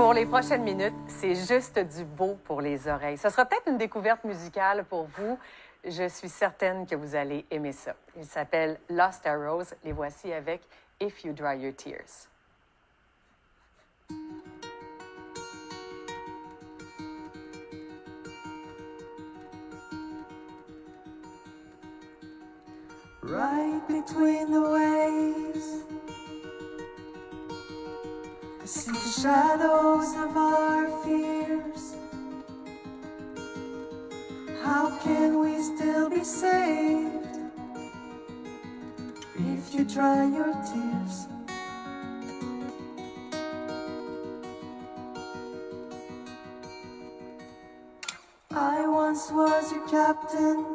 Pour les prochaines minutes, c'est juste du beau pour les oreilles. Ce sera peut-être une découverte musicale pour vous. Je suis certaine que vous allez aimer ça. Il s'appelle Lost Arrows. Les voici avec If You Dry Your Tears. Right between the waves, I see the shadows of our fears. How can we still be saved if you dry your tears? I once was your captain,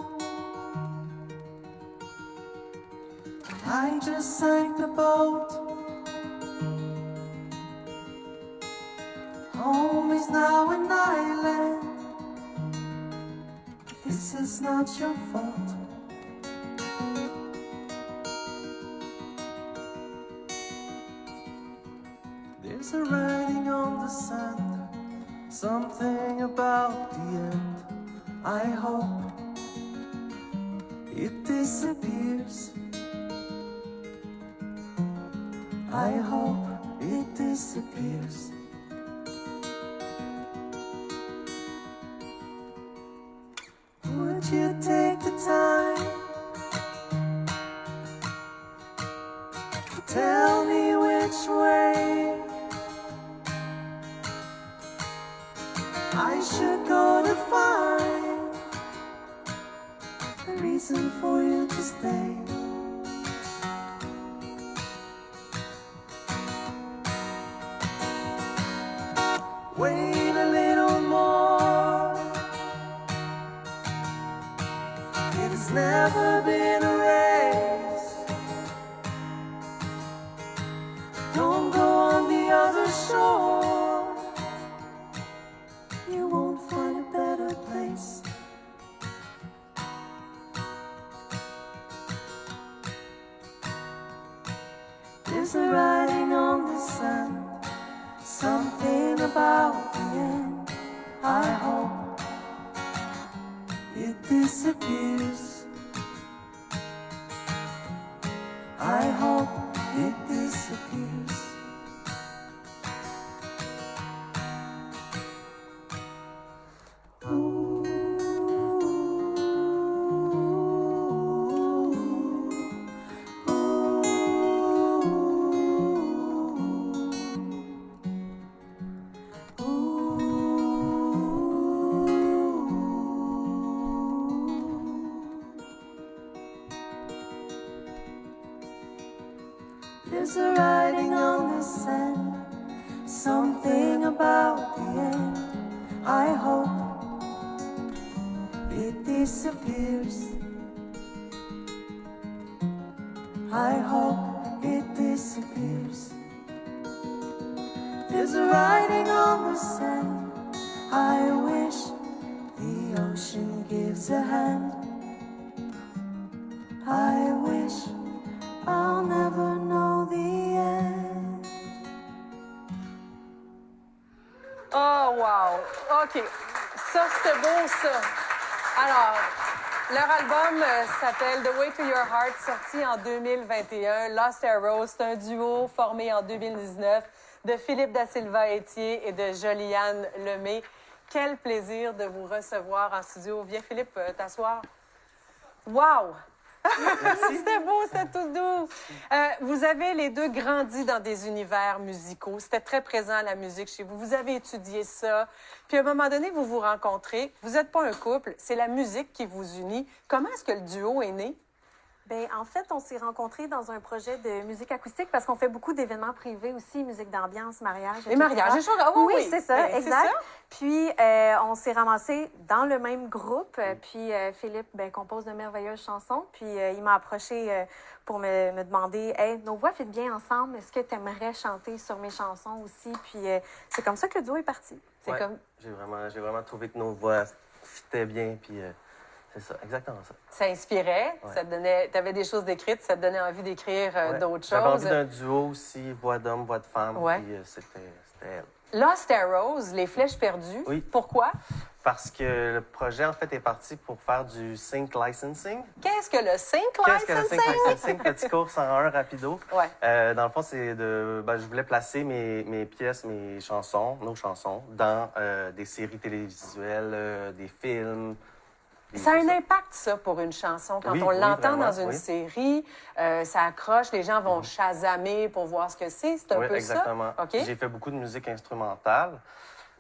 I just sank the boat. Home is now an island. This is not your fault. There's a writing on the sand, something about the end. I hope it disappears. I hope it disappears. Would you take the time to tell me which way I should go to find a reason for you to stay? Wait a little more. It has never been a race. Don't go on the other shore. You won't find a better place. There's a writing on the sand, something about the end. I hope it disappears. I hope it disappears. Ooh. There's a writing on the sand, something about the end. I hope it disappears. I hope it disappears. There's a writing on the sand. I wish the ocean gives a hand. I wish I'll never know the end. Oh, wow! OK. Ça, c'était beau, ça. Alors, leur album s'appelle The Way to Your Heart, sorti en 2021. Lost Arrows, c'est un duo formé en 2019 de Philippe Da Silva-Etier et de Joliane Lemay. Quel plaisir de vous recevoir en studio. Viens, Philippe, t'asseoir. Wow! C'était beau, c'était tout doux. Vous avez les deux grandi dans des univers musicaux. C'était très présent la musique chez vous. Vous avez étudié ça. Puis à un moment donné, vous vous rencontrez. Vous n'êtes pas un couple, c'est la musique qui vous unit. Comment est-ce que le duo est né? Bien, en fait, on s'est rencontrés dans un projet de musique acoustique parce qu'on fait beaucoup d'événements privés aussi, musique d'ambiance, mariage, Les mariages, les choses... Oh, oui, c'est ça, Ben, exact. c'est ça. Puis, on s'est ramassés dans le même groupe. Puis, Philippe compose de merveilleuses chansons. Puis, il m'a approché pour me demander, « Hey, nos voix fit bien ensemble. Est-ce que tu aimerais chanter sur mes chansons aussi? » Puis, c'est comme ça que le duo est parti. C'est comme... J'ai vraiment trouvé que nos voix fitaient bien, puis... C'est ça, exactement ça. Ça inspirait, Ouais. ça te donnait, t'avais des choses d'écrites, ça te donnait envie d'écrire Ouais. d'autres J'avais choses. envie d'un duo aussi, voix d'homme, voix de femme, Ouais. puis c'était elle. Lost Arrows, les flèches perdues. Oui. Pourquoi? Parce que le projet, en fait, est parti pour faire du sync licensing. Qu'est-ce que le sync Qu'est-ce que le sync licensing? licensing? Petit cours 101 rapido. Ouais. Dans le fond, c'est je voulais placer mes pièces, mes chansons, nos chansons, dans des séries télévisuelles, des films. Ça a un impact, ça, pour une chanson. Quand Oui, on oui, l'entend vraiment, dans une oui. série, ça accroche, les gens vont chasamer pour voir ce que c'est. C'est un Oui, peu exactement. ça? OK. J'ai fait beaucoup de musique instrumentale.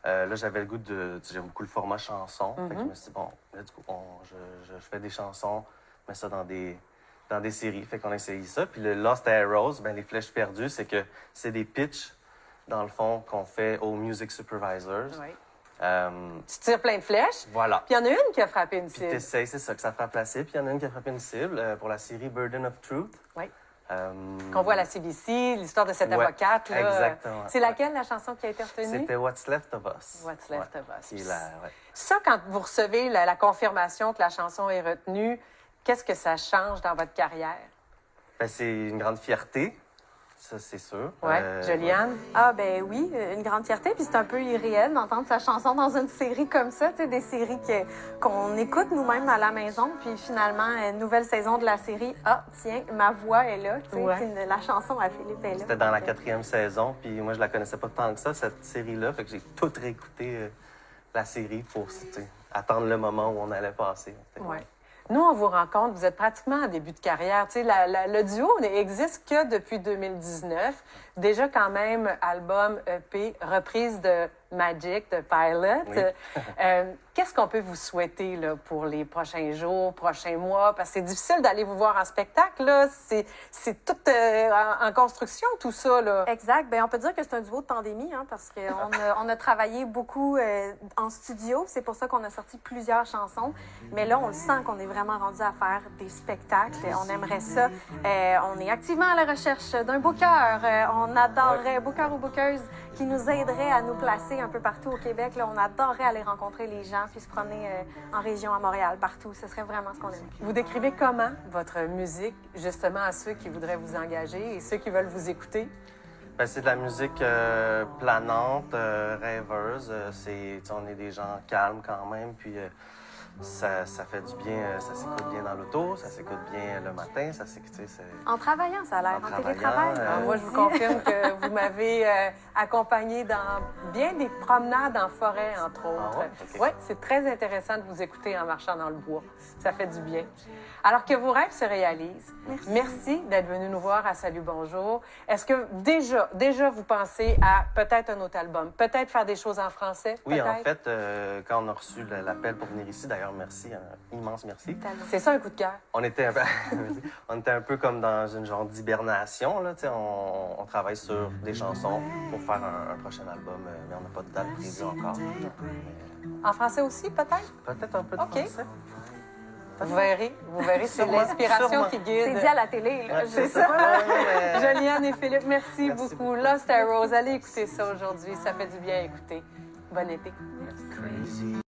Là, j'avais le goût de... J'aime beaucoup le format chanson. Fait que je me suis dit, bon, let's go, je fais des chansons, mets ça dans des séries. Fait qu'on a essayé ça. Puis le Lost Arrows, ben, les flèches perdues, c'est des pitchs, dans le fond, qu'on fait aux music supervisors. Oui. Euh, Tu tires plein de flèches. voilà. Puis il y en a une qui a frappé une Puis cible. t'essayes, c'est ça, que ça fera placer. Puis il y en a une qui a frappé une cible pour la série Burden of Truth. Oui. Euh, Qu'on voit à la CBC, l'histoire de cette Ouais, avocate. Là. exactement. C'est laquelle, la chanson qui a été retenue? C'était What's Left of Us. What's Left of Us. Qui est ouais. Ça, quand vous recevez la confirmation que la chanson est retenue, qu'est-ce que ça change dans votre carrière? Ben, c'est une grande fierté, ça c'est sûr. Oui. Joliane? Ah ben oui, une grande fierté. Puis c'est un peu irréel d'entendre sa chanson dans une série comme ça, tu sais, des séries qu'on écoute nous-mêmes à la maison. Puis finalement, nouvelle saison de la série, ah tiens, ma voix est là, tu sais, Ouais. puis la chanson à Philippe est là. C'était dans la Donc, 4e saison, puis moi je la connaissais pas tant que ça, cette série-là. Fait que j'ai tout réécouté la série pour tu sais, attendre le moment où on allait passer. Oui. Nous, on vous rencontre, vous êtes pratiquement en début de carrière. Tu sais, le duo n'existe que depuis 2019. Déjà, quand même, album, EP, reprise de Magic, de Pilot. Oui. Qu'est-ce qu'on peut vous souhaiter là, pour les prochains jours, prochains mois? Parce que c'est difficile d'aller vous voir en spectacle. Là. C'est tout en construction, tout ça. Là. Exact. Bien, on peut dire que c'est un duo de pandémie, hein, parce qu'on a travaillé beaucoup en studio. C'est pour ça qu'on a sorti plusieurs chansons. Mais là, on le sent qu'on est vraiment rendu à faire des spectacles. On aimerait ça. On est activement à la recherche d'un booker. On adorerait, booker ou bookeuse, qui nous aiderait à nous placer un peu partout au Québec. Là, on adorerait aller rencontrer les gens puis se promener en région, à Montréal, partout. Ce serait vraiment ce qu'on aimerait. Vous décrivez comment votre musique, justement, à ceux qui voudraient vous engager et ceux qui veulent vous écouter? Ben, c'est de la musique planante, rêveuse. On est des gens calmes quand même, puis ça fait du bien, ça s'écoute bien dans l'auto, ça s'écoute bien le matin, ça s'écoute, En travaillant, ça a l'air. En En télétravail. travaillant, Moi, je vous confirme que vous m'avez accompagné dans bien des promenades en forêt, entre autres. Ah ouais? OK. Oui, c'est très intéressant de vous écouter en marchant dans le bois. Ça fait du bien. Alors que vos rêves se réalisent. Merci d'être venu nous voir à Salut Bonjour. Est-ce que déjà vous pensez à peut-être un autre album, peut-être faire des choses en français? Oui, en peut-être? fait, quand on a reçu l'appel pour venir ici, d'ailleurs, merci, un immense merci. C'est ça un coup de cœur. On était on était un peu comme dans une genre d'hibernation, là, tu sais, on travaille sur des chansons pour faire un prochain album, mais on n'a pas de date prévue encore. En français aussi, peut-être? Peut-être un peu de OK. français. Vous verrez, c'est Sûrement, l'inspiration sûrement. qui C'est guide. dit à la télé. Là. Ouais, c'est ça. Joliane et Philippe, merci beaucoup. beaucoup. Lost Arrows, allez écouter ça aujourd'hui. Ça fait du bien à écouter. Bon été. Crazy.